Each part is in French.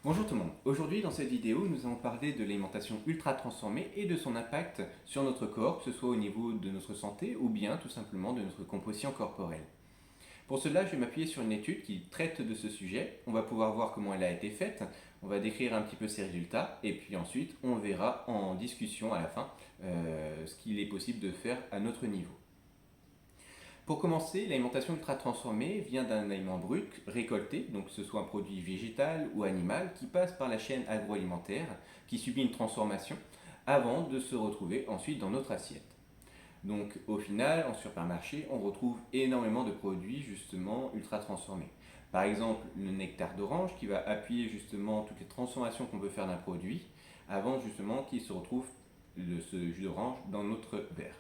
Bonjour tout le monde, aujourd'hui dans cette vidéo nous allons parler de l'alimentation ultra transformée et de son impact sur notre corps, que ce soit au niveau de notre santé ou bien tout simplement de notre composition corporelle. Pour cela je vais m'appuyer sur une étude qui traite de ce sujet, on va pouvoir voir comment elle a été faite, on va décrire un petit peu ses résultats et puis ensuite on verra en discussion à la fin ce qu'il est possible de faire à notre niveau. Pour commencer, l'alimentation ultra transformée vient d'un aliment brut récolté, donc que ce soit un produit végétal ou animal, qui passe par la chaîne agroalimentaire, qui subit une transformation, avant de se retrouver ensuite dans notre assiette. Donc au final, en supermarché, on retrouve énormément de produits justement ultra transformés. Par exemple, le nectar d'orange qui va appuyer justement toutes les transformations qu'on peut faire d'un produit, avant justement qu'il se retrouve ce jus d'orange dans notre verre.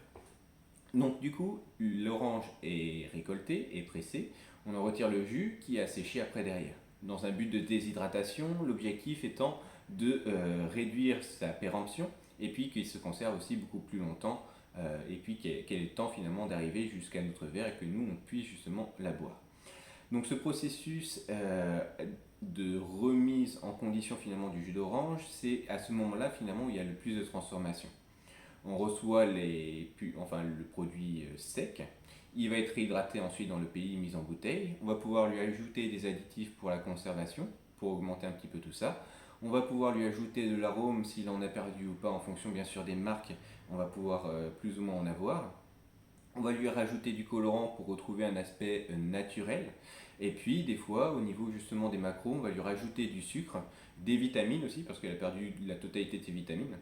Donc du coup, l'orange est récoltée et pressée, on en retire le jus qui a séché après derrière. Dans un but de déshydratation, l'objectif étant de réduire sa péremption et puis qu'il se conserve aussi beaucoup plus longtemps et puis qu'elle ait le temps finalement d'arriver jusqu'à notre verre et que nous on puisse justement la boire. Donc ce processus de remise en condition finalement du jus d'orange, c'est à ce moment-là finalement où il y a le plus de transformation. On reçoit le produit sec. Il va être réhydraté ensuite dans le pays mis en bouteille. On va pouvoir lui ajouter des additifs pour la conservation, pour augmenter un petit peu tout ça. On va pouvoir lui ajouter de l'arôme s'il en a perdu ou pas en fonction bien sûr des marques. On va pouvoir plus ou moins en avoir. On va lui rajouter du colorant pour retrouver un aspect naturel. Et puis des fois au niveau justement des macros, on va lui rajouter du sucre, des vitamines aussi parce qu'elle a perdu la totalité de ses vitamines.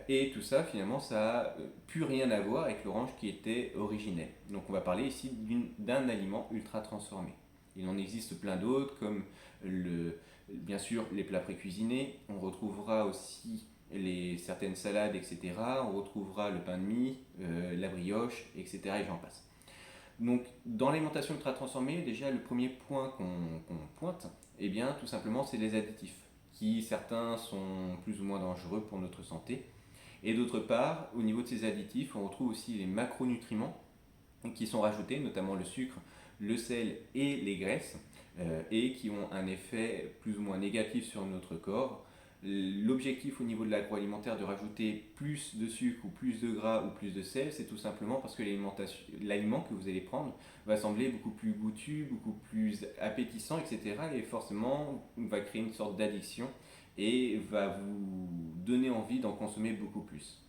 Et tout ça, finalement, ça n'a plus rien à voir avec l'orange qui était originelle. Donc on va parler ici d'un aliment ultra transformé. Il en existe plein d'autres, comme bien sûr les plats pré-cuisinés. On retrouvera aussi certaines salades, etc. On retrouvera le pain de mie, la brioche, etc. Et j'en passe. Donc dans l'alimentation ultra transformée, déjà le premier point qu'on pointe, eh bien tout simplement c'est les additifs, qui certains sont plus ou moins dangereux pour notre santé. Et d'autre part, au niveau de ces additifs, on retrouve aussi les macronutriments qui sont rajoutés, notamment le sucre, le sel et les graisses, et qui ont un effet plus ou moins négatif sur notre corps. L'objectif au niveau de l'agroalimentaire de rajouter plus de sucre ou plus de gras ou plus de sel, c'est tout simplement parce que l'aliment que vous allez prendre va sembler beaucoup plus goûtu, beaucoup plus appétissant, etc. Et forcément, va créer une sorte d'addiction et va vous donner envie d'en consommer beaucoup plus.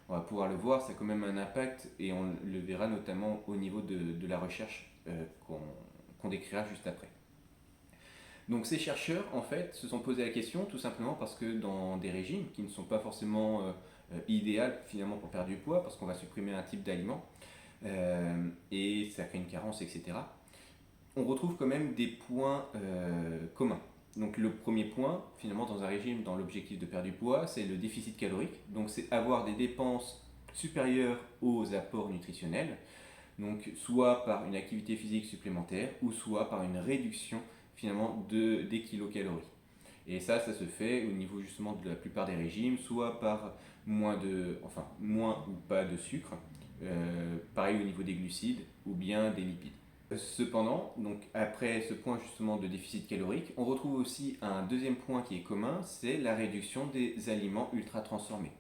On va pouvoir le voir, ça a quand même un impact et on le verra notamment au niveau de la recherche qu'on décrira juste après. Donc ces chercheurs, en fait, se sont posé la question tout simplement parce que dans des régimes qui ne sont pas forcément idéaux finalement pour perdre du poids, parce qu'on va supprimer un type d'aliment et ça crée une carence, etc., on retrouve quand même des points communs. Donc le premier point, finalement, dans un régime, dans l'objectif de perdre du poids, c'est le déficit calorique. Donc c'est avoir des dépenses supérieures aux apports nutritionnels, donc soit par une activité physique supplémentaire ou soit par une réduction finalement des kilocalories. Et ça se fait au niveau justement de la plupart des régimes, soit par moins ou pas de sucre, pareil au niveau des glucides ou bien des lipides. Cependant, donc après ce point justement de déficit calorique, on retrouve aussi un deuxième point qui est commun, c'est la réduction des aliments ultra transformés.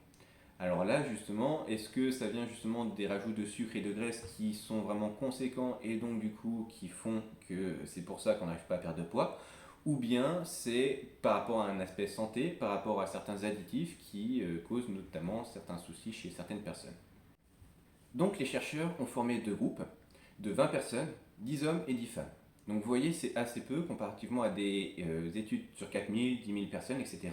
Alors là, justement, est-ce que ça vient justement des rajouts de sucre et de graisse qui sont vraiment conséquents et donc du coup qui font que c'est pour ça qu'on n'arrive pas à perdre de poids, ou bien c'est par rapport à un aspect santé, par rapport à certains additifs qui causent notamment certains soucis chez certaines personnes. Donc les chercheurs ont formé deux groupes de 20 personnes, 10 hommes et 10 femmes. Donc vous voyez, c'est assez peu comparativement à des études sur 4000, 10 000 personnes, etc.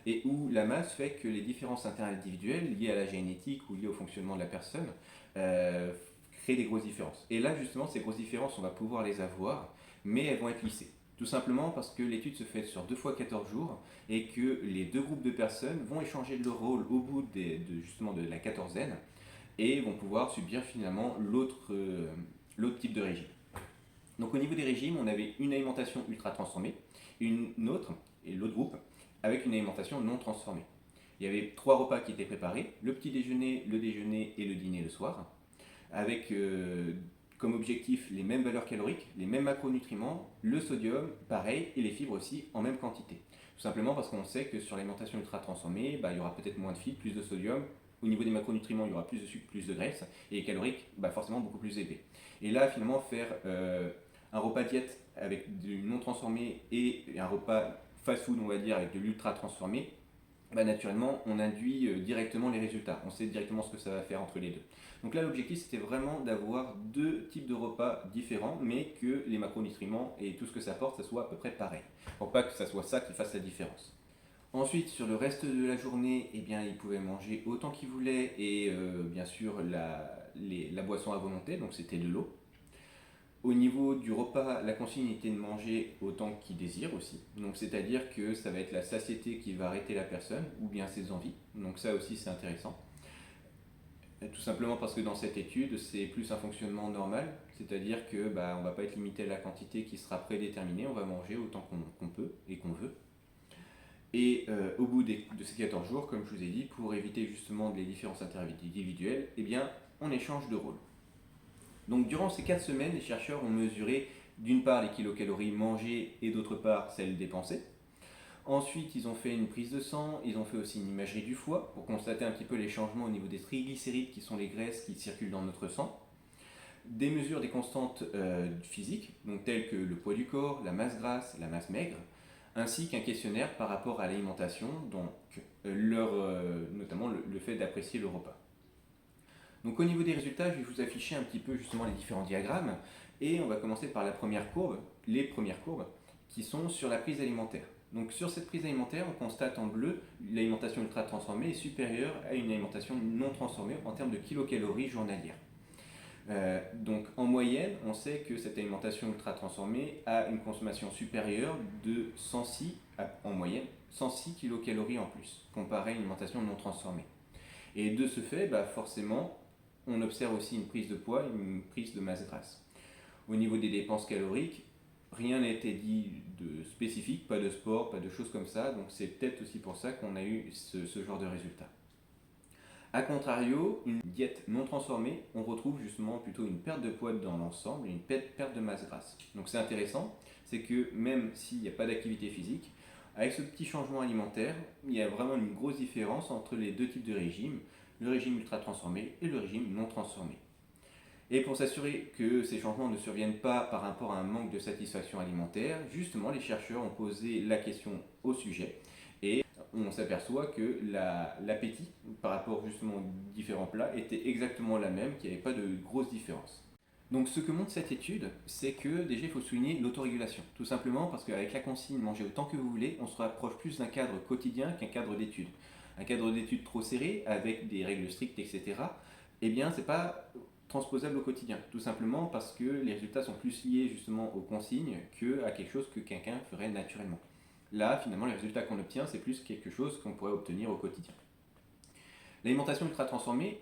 Et où la masse fait que les différences interindividuelles liées à la génétique ou liées au fonctionnement de la personne créent des grosses différences. Et là, justement, ces grosses différences, on va pouvoir les avoir, mais elles vont être lissées. Tout simplement parce que l'étude se fait sur 2 fois 14 jours et que les deux groupes de personnes vont échanger le rôle au bout justement de la quatorzaine et vont pouvoir subir finalement l'autre type de régime. Donc au niveau des régimes, on avait une alimentation ultra transformée, une autre, et l'autre groupe, avec une alimentation non transformée. Il y avait 3 repas qui étaient préparés, le petit déjeuner, le déjeuner et le dîner le soir, avec comme objectif les mêmes valeurs caloriques, les mêmes macronutriments, le sodium, pareil, et les fibres aussi en même quantité. Tout simplement parce qu'on sait que sur l'alimentation ultra transformée, il y aura peut-être moins de fibres, plus de sodium. Au niveau des macronutriments, il y aura plus de sucre, plus de graisse, et les caloriques, forcément beaucoup plus élevés. Et là, finalement, faire un repas diète avec du non transformé et un repas fast-food, on va dire, avec de l'ultra transformé, naturellement, on induit directement les résultats. On sait directement ce que ça va faire entre les deux. Donc là, l'objectif, c'était vraiment d'avoir deux types de repas différents, mais que les macronutriments et tout ce que ça apporte, ça soit à peu près pareil. Pour pas que ça soit ça qui fasse la différence. Ensuite, sur le reste de la journée, ils pouvaient manger autant qu'ils voulaient et bien sûr la boisson à volonté, donc c'était de l'eau. Au niveau du repas, la consigne était de manger autant qu'ils désirent aussi. Donc c'est-à-dire que ça va être la satiété qui va arrêter la personne ou bien ses envies. Donc ça aussi c'est intéressant. Tout simplement parce que dans cette étude, c'est plus un fonctionnement normal, c'est-à-dire que on ne va pas être limité à la quantité qui sera prédéterminée, on va manger autant qu'on peut et qu'on veut. Et au bout de ces 14 jours, comme je vous ai dit, pour éviter justement les différences individuelles, on échange de rôle. Donc durant ces 4 semaines, les chercheurs ont mesuré d'une part les kilocalories mangées et d'autre part celles dépensées. Ensuite, ils ont fait une prise de sang, ils ont fait aussi une imagerie du foie pour constater un petit peu les changements au niveau des triglycérides qui sont les graisses qui circulent dans notre sang. Des mesures des constantes physiques, donc telles que le poids du corps, la masse grasse, la masse maigre, ainsi qu'un questionnaire par rapport à l'alimentation, donc notamment le fait d'apprécier le repas. Donc au niveau des résultats, je vais vous afficher un petit peu justement les différents diagrammes et on va commencer par la première courbe, les premières courbes qui sont sur la prise alimentaire. Donc sur cette prise alimentaire, on constate en bleu l'alimentation ultra transformée est supérieure à une alimentation non transformée en termes de kilocalories journalières. Donc en moyenne, on sait que cette alimentation ultra transformée a une consommation supérieure de 106, en moyenne, 106 kilocalories en plus, comparé à une alimentation non transformée. Et de ce fait, forcément, on observe aussi une prise de poids, une prise de masse grasse. Au niveau des dépenses caloriques, rien n'a été dit de spécifique, pas de sport, pas de choses comme ça, donc c'est peut-être aussi pour ça qu'on a eu ce genre de résultat. A contrario, une diète non transformée, on retrouve justement plutôt une perte de poids dans l'ensemble et une perte de masse grasse. Donc c'est intéressant, c'est que même s'il n'y a pas d'activité physique, avec ce petit changement alimentaire, il y a vraiment une grosse différence entre les deux types de régimes, le régime ultra transformé et le régime non transformé. Et pour s'assurer que ces changements ne surviennent pas par rapport à un manque de satisfaction alimentaire, justement les chercheurs ont posé la question au sujet et on s'aperçoit que l'appétit par rapport justement aux différents plats était exactement la même, qu'il n'y avait pas de grosse différence. Donc ce que montre cette étude, c'est que déjà il faut souligner l'autorégulation. Tout simplement parce qu'avec la consigne mangez autant que vous voulez, on se rapproche plus d'un cadre quotidien qu'un cadre d'étude. Un cadre d'étude trop serré, avec des règles strictes, etc., c'est pas transposable au quotidien. Tout simplement parce que les résultats sont plus liés justement aux consignes qu'à quelque chose que quelqu'un ferait naturellement. Là, finalement, les résultats qu'on obtient, c'est plus quelque chose qu'on pourrait obtenir au quotidien. L'alimentation ultra transformée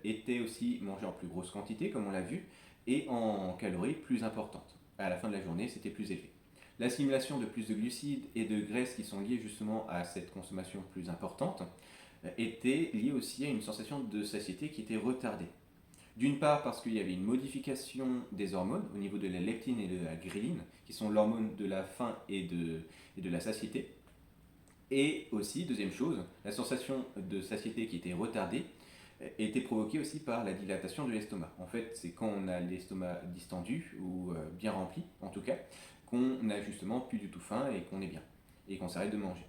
était aussi mangée en plus grosse quantité, comme on l'a vu, et en calories plus importantes. À la fin de la journée, c'était plus élevé. L'assimilation de plus de glucides et de graisses qui sont liées justement à cette consommation plus importante était liée aussi à une sensation de satiété qui était retardée. D'une part parce qu'il y avait une modification des hormones au niveau de la leptine et de la ghrelin, qui sont l'hormone de la faim et de la satiété. Et aussi, deuxième chose, la sensation de satiété qui était retardée était provoquée aussi par la dilatation de l'estomac. En fait, c'est quand on a l'estomac distendu, ou bien rempli en tout cas, qu'on n'a justement plus du tout faim et qu'on est bien, et qu'on s'arrête de manger.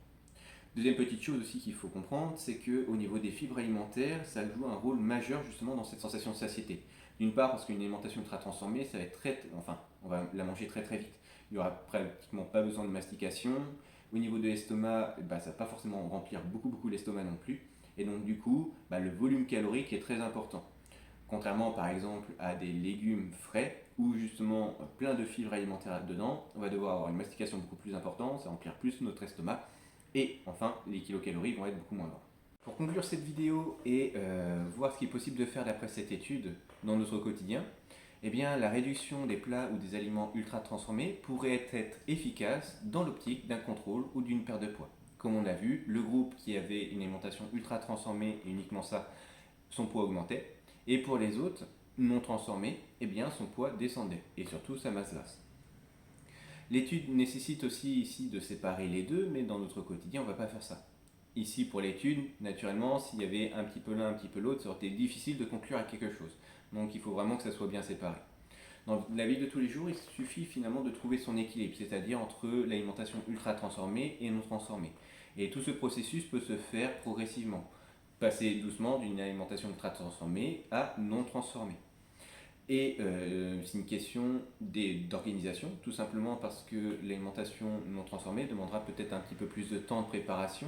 Deuxième petite chose aussi qu'il faut comprendre, c'est qu'au niveau des fibres alimentaires, ça joue un rôle majeur justement dans cette sensation de satiété. D'une part parce qu'une alimentation ultra transformée, ça va être on va la manger très très vite. Il n'y aura pratiquement pas besoin de mastication. Au niveau de l'estomac, ça ne va pas forcément remplir beaucoup l'estomac non plus. Et donc du coup, le volume calorique est très important. Contrairement par exemple à des légumes frais, où justement plein de fibres alimentaires dedans, on va devoir avoir une mastication beaucoup plus importante, ça va remplir plus notre estomac. Et enfin, les kilocalories vont être beaucoup moins grandes. Pour conclure cette vidéo et voir ce qu'il est possible de faire d'après cette étude dans notre quotidien, la réduction des plats ou des aliments ultra transformés pourrait être efficace dans l'optique d'un contrôle ou d'une perte de poids. Comme on a vu, le groupe qui avait une alimentation ultra transformée et uniquement ça, son poids augmentait. Et pour les autres non transformés, son poids descendait et surtout sa masse grasse. L'étude nécessite aussi ici de séparer les deux, mais dans notre quotidien, on ne va pas faire ça. Ici, pour l'étude, naturellement, s'il y avait un petit peu l'un, un petit peu l'autre, ça aurait été difficile de conclure à quelque chose. Donc il faut vraiment que ça soit bien séparé. Dans la vie de tous les jours, il suffit finalement de trouver son équilibre, c'est-à-dire entre l'alimentation ultra transformée et non transformée. Et tout ce processus peut se faire progressivement. Passer doucement d'une alimentation ultra transformée à non transformée. Et c'est une question d'organisation, tout simplement parce que l'alimentation non transformée demandera peut-être un petit peu plus de temps de préparation,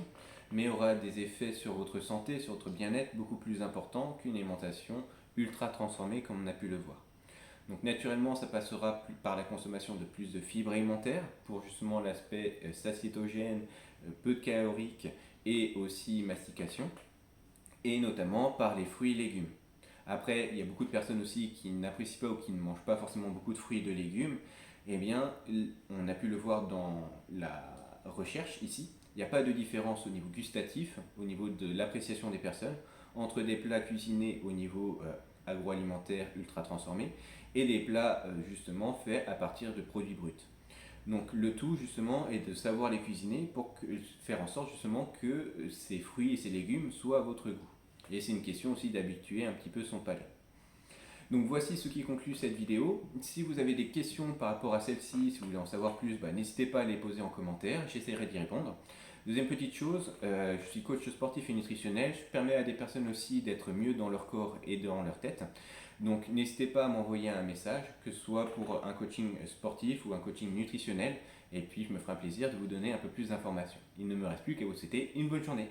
mais aura des effets sur votre santé, sur votre bien-être beaucoup plus importants qu'une alimentation ultra transformée comme on a pu le voir. Donc naturellement, ça passera par la consommation de plus de fibres alimentaires pour justement l'aspect satiétogène, peu calorique et aussi mastication, et notamment par les fruits et légumes. Après, il y a beaucoup de personnes aussi qui n'apprécient pas ou qui ne mangent pas forcément beaucoup de fruits et de légumes. Eh bien, on a pu le voir dans la recherche ici. Il n'y a pas de différence au niveau gustatif, au niveau de l'appréciation des personnes, entre des plats cuisinés au niveau agroalimentaire ultra transformés et des plats justement faits à partir de produits bruts. Donc le tout justement est de savoir les cuisiner pour faire en sorte justement que ces fruits et ces légumes soient à votre goût. Et c'est une question aussi d'habituer un petit peu son palais. Donc voici ce qui conclut cette vidéo. Si vous avez des questions par rapport à celle-ci, si vous voulez en savoir plus, n'hésitez pas à les poser en commentaire, j'essaierai d'y répondre. Deuxième petite chose, je suis coach sportif et nutritionnel, je permets à des personnes aussi d'être mieux dans leur corps et dans leur tête. Donc n'hésitez pas à m'envoyer un message, que ce soit pour un coaching sportif ou un coaching nutritionnel, et puis je me ferai un plaisir de vous donner un peu plus d'informations. Il ne me reste plus qu'à vous souhaiter une bonne journée.